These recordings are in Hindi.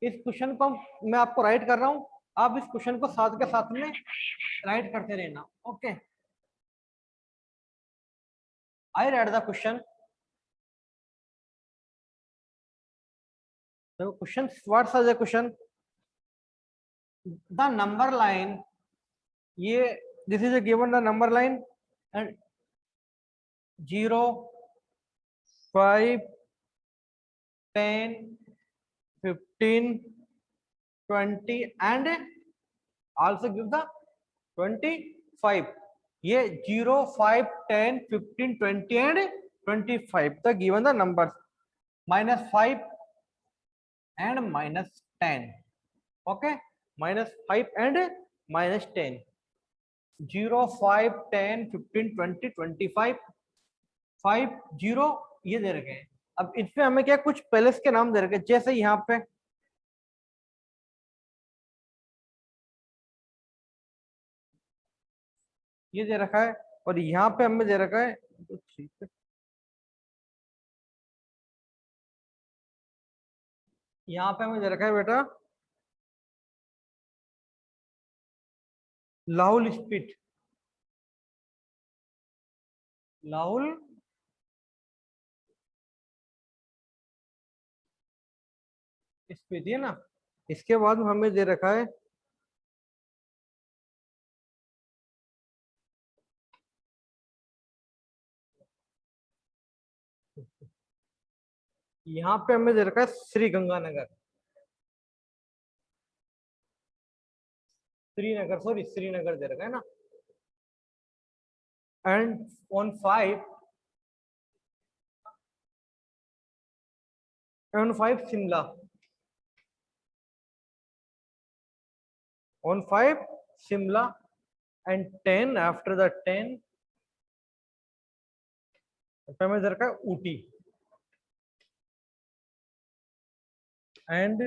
इस क्वेश्चन को मैं आपको राइट कर रहा हूं, आप इस क्वेश्चन को साथ के साथ में राइट करते रहना। Okay, I write the question. देखो question, what such the question, the number line, ये this is given the number line and 0, 5, 10, 15, 20 and also give the 25. ये 0, 5, 10, 15, 20 and 25 the given the numbers, -5 and -10. okay, -5 and -10, 0, 5, 10, 15, 20, 25, 5, 0 ये दे रखे हैं। अब इसमें हमें क्या कुछ पैलेस के नाम दे रखे हैं, जैसे यहाँ पे ये दे रखा है और यहाँ पे हमें दे रखा है, ठीक है, यहाँ पे हमें दे रखा है बेटा लाहौल स्पीड, लाहौल स्पीड है ना। इसके बाद हमें दे रखा है यहाँ पे हमें दे रखा है श्री गंगानगर, श्रीनगर, सॉरी श्रीनगर दे रखा है ना। And on 5, Shimla, on 5 Shimla, and 10 after the 10 हमें दे रखा है ऊटी, एंड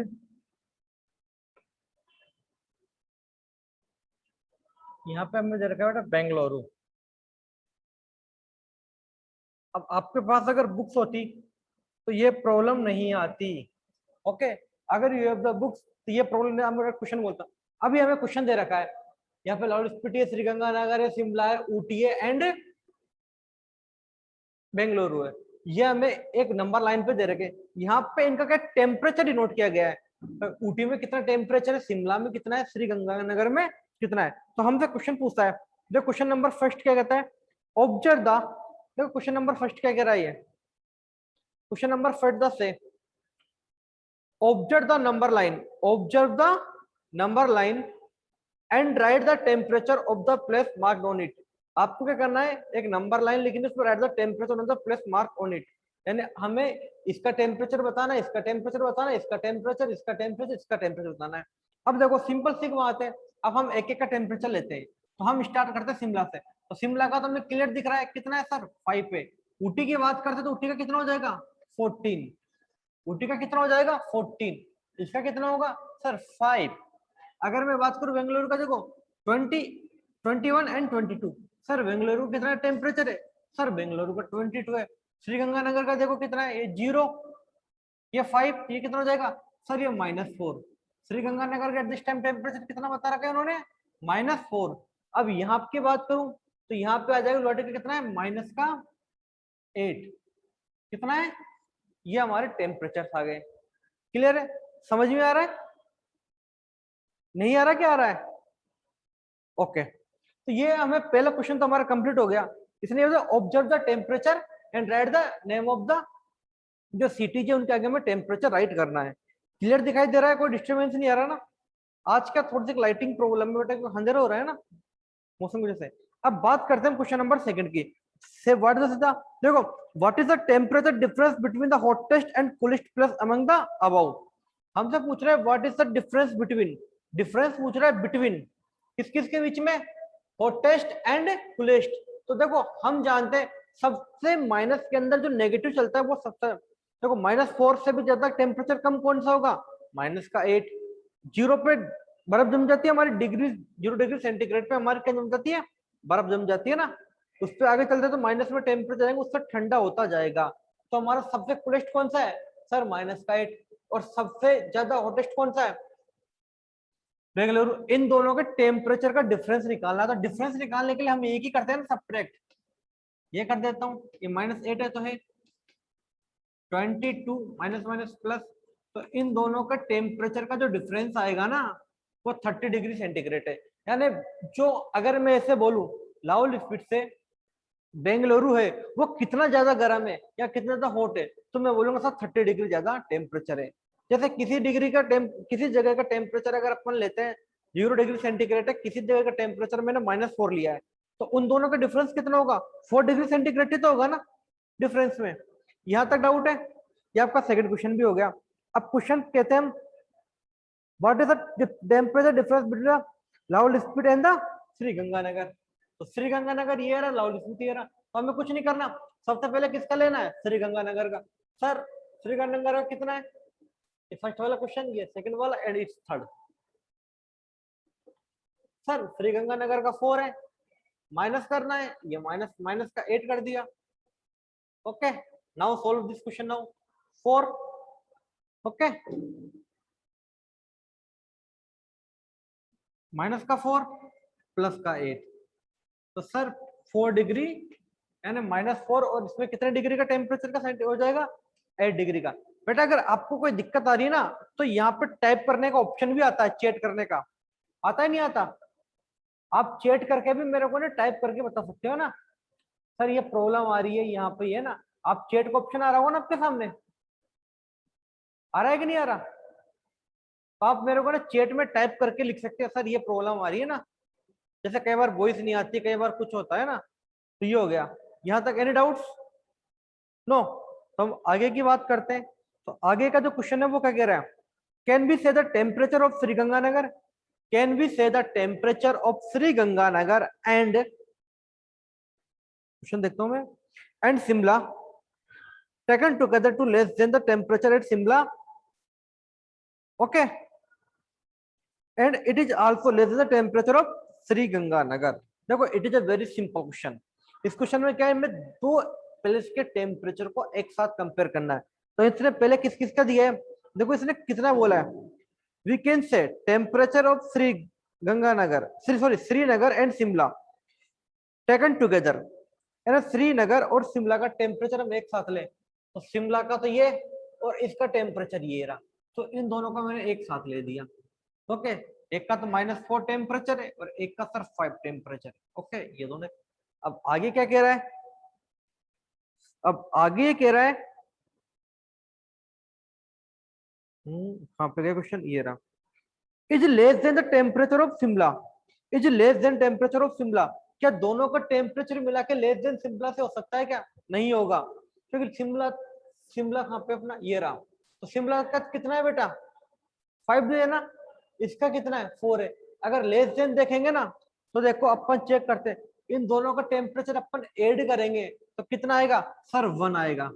यहाँ पे हमें दे रखा है बेटा बेंगलुरु। अब आपके पास अगर बुक्स होती तो ये प्रॉब्लम नहीं आती। ओके, अगर यू हैव द बुक्स तो ये प्रॉब्लम नहीं, हम क्वेश्चन बोलता। अभी हमें क्वेश्चन दे रखा है, यहाँ पे लाहौल स्पीति है, श्रीगंगानगर है, शिमला है, ऊटी है एंड बेंगलुरु है। ये हमें एक नंबर लाइन पे दे रखे, यहाँ पे इनका क्या टेम्परेचर डिनोट किया गया है, ऊटी में कितना टेम्परेचर है, शिमला में कितना है, श्रीगंगानगर में कितना है। तो हमसे क्वेश्चन पूछता है, देखो क्वेश्चन नंबर फर्स्ट क्या कहता है, ऑब्जर्व द, देखो क्वेश्चन नंबर फर्स्ट क्या कह रहा है, क्वेश्चन नंबर फर्स्ट द से observe the number line, observe the number line and right the temperature of the place marked on it. आपको क्या करना है, एक नंबर लाइन लिखनी है, उस पर right the temperature on the place mark on it, यानी हमें इसका टेम्परेचर बताना है, इसका टेम्परेचर बताना है, इसका टेम्परेचर, इसका टेम्परेचर, इसका टेम्परेचर बताना है। अब देखो सिंपल सी बात है, अब हम एक एक का टेम्परेचर लेते हैं। तो हम स्टार्ट करते हैं शिमला से, तो शिमला का तो हमें क्लियर दिख रहा है कितना है सर, 5 पे। ऊटी की बात करते तो ऊटी का कितना हो जाएगा, 14। ऊटी का कितना हो जाएगा 14, इसका कितना होगा सर 5। अगर मैं बात करूं बेंगलुरु का, देखो 20, 21 एंड 22, सर बेंगलुरु कितना टेम्परेचर है, सर बेंगलुरु का 22 है। श्रीगंगानगर का देखो कितना है, ये 0, ये 5, ये कितना हो जाएगा सर, ये -4। श्रीगंगानगर का दिस टाइम टेम्परेचर कितना बता रखा है उन्होंने, -4। अब यहाँ की बात करूं तो यहाँ पे आ जाएगा लौटे का कितना है, -8। कितना है, ये हमारे टेम्परेचर आ गए। क्लियर है, समझ में आ रहा है, नहीं आ रहा, क्या आ रहा है, ओके। तो ये हमें पहला क्वेश्चन तो हमारा कंप्लीट हो गया। इसने observe the temperature and right the name of the जो सिटी है उनके आगे में टेम्परेचर राइट करना है। क्लियर दिखाई दे रहा है, कोई डिस्टर्बेंस नहीं आ रहा ना। आज का थोड़ी सी लाइटिंग प्रॉब्लम है बेटा, अंधेरा हो रहा है ना मौसम की वजह से। अब बात करते हैं क्वेश्चन नंबर सेकंड की, से व्हाट इज द, देखो what is the temperature difference between the hottest and coolest place among the above. हमसे पूछ रहे हैं what is the difference between, difference पूछ रहा है बिटवीन किस किस के बीच में, हॉटेस्ट एंड कूलेस्ट। तो देखो हम जानते हैं सबसे माइनस के अंदर जो नेगेटिव चलता है वो सबसे, देखो -4 से भी ज्यादा टेम्परेचर कम कौन सा होगा, -8। 0 पे बर्फ जम जाती है हमारी डिग्री, 0 डिग्री सेंटीग्रेड पे हमारी क्या जम जाती है, बर्फ जम जाती है ना। उस पर आगे चलते तो माइनस में टेम्परेचर जाएंगे, उससे ठंडा होता जाएगा। तो हमारा सबसे कूलेस्ट कौन सा है सर, -8। और सबसे ज्यादा हॉटेस्ट कौन सा है, बेंगलुरु। इन दोनों के टेम्परेचर का डिफरेंस निकालना, तो डिफरेंस निकालने के लिए हम एक ही करते हैं ना, सब्ट्रैक्ट। ये कर देता हूँ, ये -8 है तो है 22 माइनस माइनस प्लस, तो इन दोनों का टेम्परेचर का जो डिफरेंस आएगा ना वो 30 डिग्री सेंटीग्रेड है। यानी जो अगर मैं ऐसे बोलूं लाहौल स्पीड से बेंगलुरु है वो कितना ज्यादा गर्म है या कितना ज्यादा हॉट है, तो मैं बोलूंगा सर 30 डिग्री ज्यादा टेम्परेचर है। जैसे किसी जगह का टेम्परेचर अगर अपन लेते हैं 0 डिग्री सेंटीग्रेड है, किसी जगह का टेम्परेचर मैंने -4 लिया है, तो उन दोनों का डिफरेंस कितना होगा, 4 डिग्री सेंटीग्रेड ही तो होगा ना डिफरेंस में। यहां तक डाउट है? ये आपका सेकंड क्वेश्चन भी हो गया। अब क्वेश्चन कहते हैं what is the temperature difference between Lahaul speed and the Shri Ganganagar. तो श्री गंगानगर ये रहा, लाहौल स्पीड ये रहा, तो हमें कुछ नहीं करना, सबसे पहले किसका लेना है, श्री गंगानगर का। सर श्री गंगानगर का कितना है, ये फर्स्ट वाला क्वेश्चन, ये सेकंड वाला and it's third. Sir Shri Ganganagar का 4 है, माइनस करना है, ये माइनस माइनस का 8 कर दिया। Okay now solve this question now 4। Okay minus का 4 प्लस का 8, तो सर 4 डिग्री यानी -4, और इसमें कितने डिग्री का टेम्परेचर का सेंटी हो जाएगा, 8 डिग्री का। बेटा अगर आपको कोई दिक्कत आ रही है ना तो यहाँ पे टाइप करने का ऑप्शन भी आता है, चैट करने का आता है, नहीं आता? आप चैट करके भी मेरे को ना टाइप करके बता सकते हो ना, सर ये प्रॉब्लम आ रही है यहाँ पे, ये ना आप चैट का ऑप्शन आ रहा होगा ना आपके सामने, आ रहा है कि नहीं आ रहा? तो आप मेरे को ना चैट में टाइप करके लिख सकते हैं सर ये प्रॉब्लम आ रही है ना, जैसे कई बार वॉइस नहीं आती, कई बार कुछ होता है ना, तो ये हो गया। यहाँ तक एनी डाउट्स? नो। तो हम आगे की बात करते हैं। तो आगे का जो क्वेश्चन है वो क्या कह रहा है, can be say the temperature of Shri Ganganagar, can be say the temperature of Shri Ganganagar and, question देखता हूं मैं, and Shimla taken together to less than the temperature at Shimla. Okay, and it is also less than the temperature of Sri Ganganagar. देखो it is a very simple question. इस क्वेश्चन में क्या है, हमें दो प्लेस के टेम्परेचर को एक साथ कंपेयर करना है। तो इसने पहले किस किस का दिया है, देखो इसने कितना बोला है, we can say temperature of Shri Ganganagar, Srinagar and Shimla taken together, है ना, श्रीनगर और शिमला का टेम्परेचर हम एक साथ लें, तो शिमला का तो ये और इसका टेम्परेचर ये रहा, तो इन दोनों का मैंने एक साथ ले दिया। ओके एक का तो -4 टेम्परेचर है और एक का सर 5 टेम्परेचर। ओके ये दोनों। अब आगे क्या कह रहा है, अब आगे ये कह रहा है, कहां पे गया क्वेश्चन, ये रहा, is less than the temperature of Shimla, is less than temperature of Shimla. क्या दोनों का टेम्परेचर मिला के लेस देन शिमला से हो सकता है क्या, नहीं होगा, क्योंकि शिमला शिमला कहाँ पे अपना ये रहा, तो शिमला का कितना है बेटा 5 है ना, इसका कितना है 4 है। अगर लेस देन देखेंगे ना तो देखो अपन चेक करते हैं, इन दोनों का टेम्परेचर अपन ऐड करेंगे तो कितना आएगा सर 1 आएगा,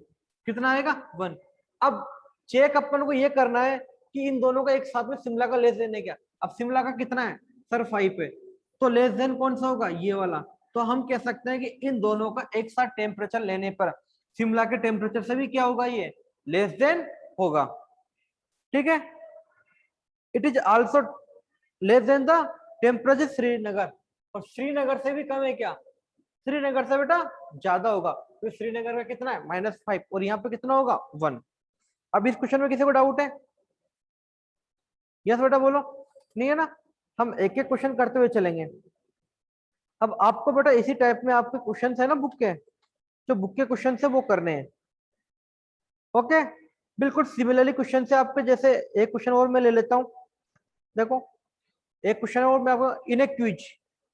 कितना आएगा 1। अब चेक अपन को ये करना है कि इन दोनों का एक साथ में शिमला का लेस देन है क्या, अब शिमला का कितना है सर 5 है, तो लेस देन कौन सा होगा ये वाला, तो हम कह सकते हैं कि इन दोनों का एक साथ टेम्परेचर लेने पर शिमला के टेम्परेचर से भी क्या होगा ये लेस देन होगा। ठीक है, it is also less than the temperature Srinagar, और श्रीनगर से भी कम है क्या, श्रीनगर से बेटा ज्यादा होगा, तो श्रीनगर का कितना है -5 और यहाँ पे कितना होगा 1। अब इस क्वेश्चन में किसी को डाउट है, यस बेटा बोलो, नहीं है ना, हम एक एक क्वेश्चन करते हुए चलेंगे। अब आपको बेटा इसी टाइप में आपके क्वेश्चन है ना बुक के, जो बुक के क्वेश्चन है वो करने हैं। ओके बिल्कुल सिमिलरली क्वेश्चन से आपके, जैसे एक क्वेश्चन और मैं ले लेता हूँ, देखो एक क्वेश्चन और मैं आपको इन ए क्विज,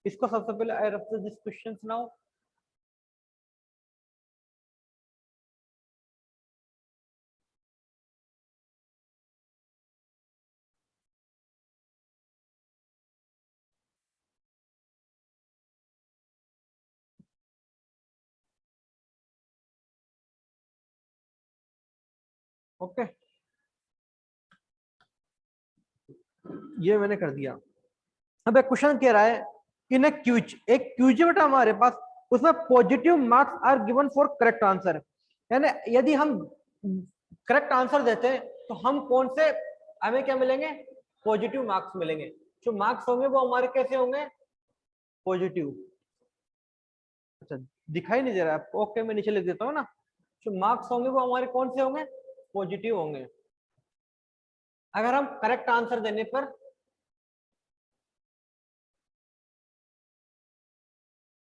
इसको सबसे पहले I refer this questions now. Okay ये मैंने कर दिया। अब एक क्वेश्चन कह रहा है इन ए क्विज, एक क्विज है बेटा हमारे पास, उसमें positive marks are given for correct answer, यानी यदि हम करेक्ट आंसर देते हैं तो हम कौन से, हमें क्या मिलेंगे, पॉजिटिव मार्क्स मिलेंगे। जो मार्क्स होंगे वो हमारे कैसे होंगे, पॉजिटिव। अच्छा दिखाई नहीं दे रहा है आपको, ओके मैं नीचे लिख देता हूँ ना। जो मार्क्स होंगे वो हमारे कौन से होंगे, पॉजिटिव होंगे। अगर हम करेक्ट आंसर देने पर,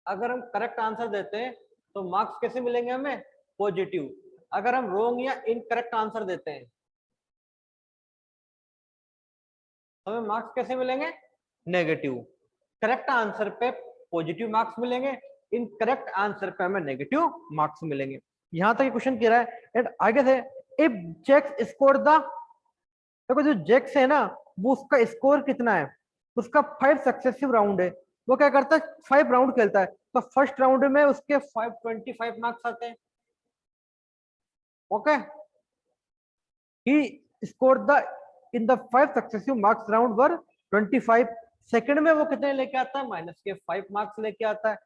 अगर हम करेक्ट आंसर देते हैं तो मार्क्स कैसे मिलेंगे हमें, पॉजिटिव। अगर हम रॉन्ग या इनकरेक्ट आंसर देते हैं तो हमें मार्क्स कैसे मिलेंगे, नेगेटिव। करेक्ट आंसर पे पॉजिटिव मार्क्स मिलेंगे, इनकरेक्ट आंसर पे हमें नेगेटिव मार्क्स मिलेंगे। यहां तक क्वेश्चन कह रहा है एंड आगे से, इफ जैक्स स्कोर द, देखो जो जैक्स है ना वो उसका स्कोर कितना है, उसका 5 सक्सेसिव राउंड है। वो क्या करता है, 5 राउंड खेलता है, तो फर्स्ट राउंड में उसके 525 मार्क्स आते हैं। Okay, he score the in the 5 successive marks round were 25। Second में वो कितने लेके आता है, माइनस के 5 मार्क्स लेके आता है।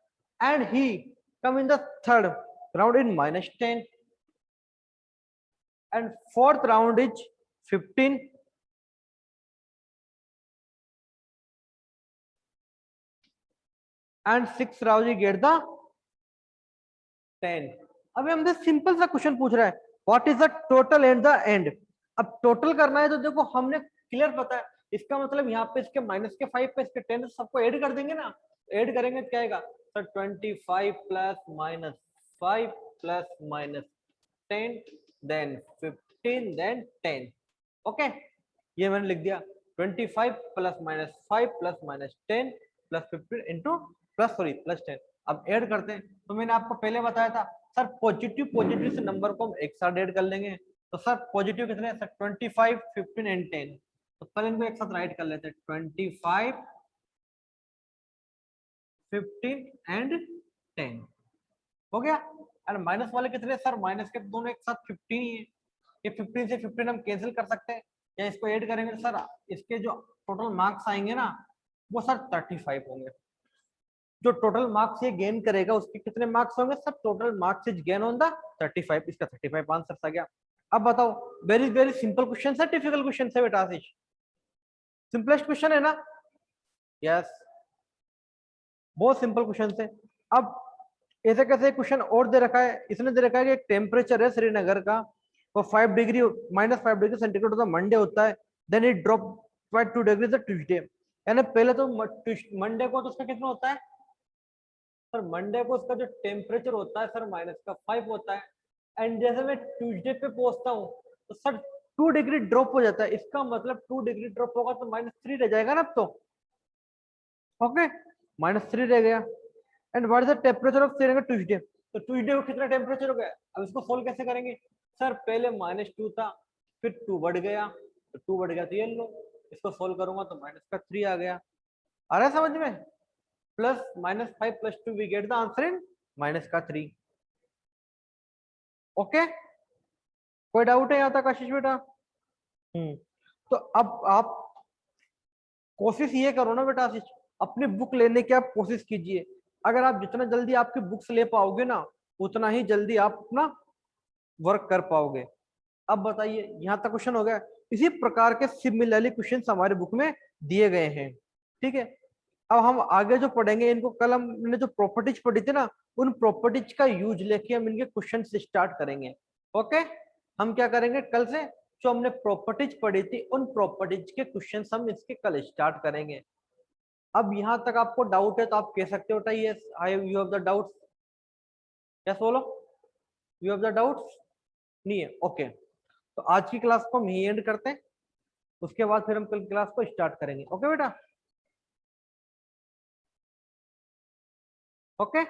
And he come in the third round in -10 and fourth round is 15 and 6 round he get the 10। अभी हमसे सिंपल सा क्वेश्चन पूछ रहा है, what is the total and the end. अब टोटल करना है तो देखो हमने क्लियर पता है, इसका मतलब यहाँ पे इसके माइनस के 5 पे इसके 10 सबको ऐड कर देंगे ना। ऐड करेंगे तो क्या आएगा sir, 25 plus minus 5 plus minus 10 then 15 then 10। Okay, ये मैंने लिख दिया 25 plus minus 5 plus minus 10 plus 15 into plus sorry plus 10। अब ऐड करते हैं, तो मैंने आपको पहले बताया था सर पॉजिटिव पॉजिटिव से नंबर को हम एक साथ ऐड कर लेंगे। तो सर पॉजिटिव कितने सर, 25 15 एंड 10। तो पहले इनको एक साथ राइट कर लेते हैं, 25 15 एंड 10 हो गया। एंड माइनस वाले कितने सर, माइनस के दोनों एक साथ 15 ही है। ये 15 से 15 हम कैंसिल कर सकते हैं, या इसको ऐड करेंगे तो सर इसके जो टोटल मार्क्स आएंगे ना वो सर 35 होंगे। जो टोटल मार्क्स ये गेन करेगा उसके कितने मार्क्स होंगे sir, total marks is gain on the 35। इसका 35 आंसर आ गया। अब बताओ, वेरी सिंपल क्वेश्चन है, डिफिकल्ट क्वेश्चन है बेटा आशीष, सिंपलेस्ट क्वेश्चन है ना, यस बहुत सिंपल क्वेश्चन है। अब ऐसे कैसे क्वेश्चन और दे रखा है, इसने दे रखा है कि एक टेम्परेचर है श्रीनगर का, वो 5 डिग्री -5 डिग्री सेंटीग्रेड होता है, मंडे होता है, then it drop by 2 degree Tuesday. यानी पहले तो मंडे को तो उसका कितना होता है सर, मंडे को उसका जो टेम्परेचर होता है सर -5 होता है। एंड जैसे मैं ट्यूसडे पे पहुंचता हूँ तो सर 2 डिग्री ड्रॉप हो जाता है। इसका मतलब 2 डिग्री ड्रॉप होगा तो -3 रह जाएगा ना अब तो। ओके, -3 रह गया। And what is the temperature of Srinagar Tuesday, तो ट्यूसडे को कितना टेम्परेचर हो गया। अब इसको सोल्व कैसे करेंगे सर, पहले -2 था, फिर 2 बढ़ गया, तो 2 बढ़ गया तो ये लो, इसको सोल्व करूंगा तो -3 आ गया। आ रहा है समझ में, plus -5 plus 2 we get the answer in -3। Okay, कोई डाउट है यहाँ तक आशीष बेटा। तो अब आप कोशिश ये करो ना बेटा आशीष, अपनी बुक लेने की आप कोशिश कीजिए। अगर आप जितना जल्दी आपकी बुक्स ले पाओगे ना उतना ही जल्दी आप अपना वर्क कर पाओगे। अब बताइए, यहाँ तक क्वेश्चन हो गया। इसी प्रकार के सिमिलरली क्वेश्चन हमारे बुक में दिए गए हैं, ठीक है। अब हम आगे जो पढ़ेंगे इनको, कल हमने जो प्रॉपर्टीज पढ़ी थी ना उन प्रॉपर्टीज का यूज लेके हम इनके क्वेश्चन स्टार्ट करेंगे। ओके, हम क्या करेंगे कल से, जो हमने प्रॉपर्टीज पढ़ी थी उन प्रॉपर्टीज के क्वेश्चन हम इसके कल स्टार्ट करेंगे। अब यहाँ तक आपको डाउट है तो आप कह सकते हो yes I you have the doubts, yes बोलो, यू हैव द डाउट्स, नहीं है ओके। तो आज की क्लास को हम यही एंड करते हैं, उसके बाद फिर हम कल क्लास को स्टार्ट करेंगे। ओके बेटा, ओके।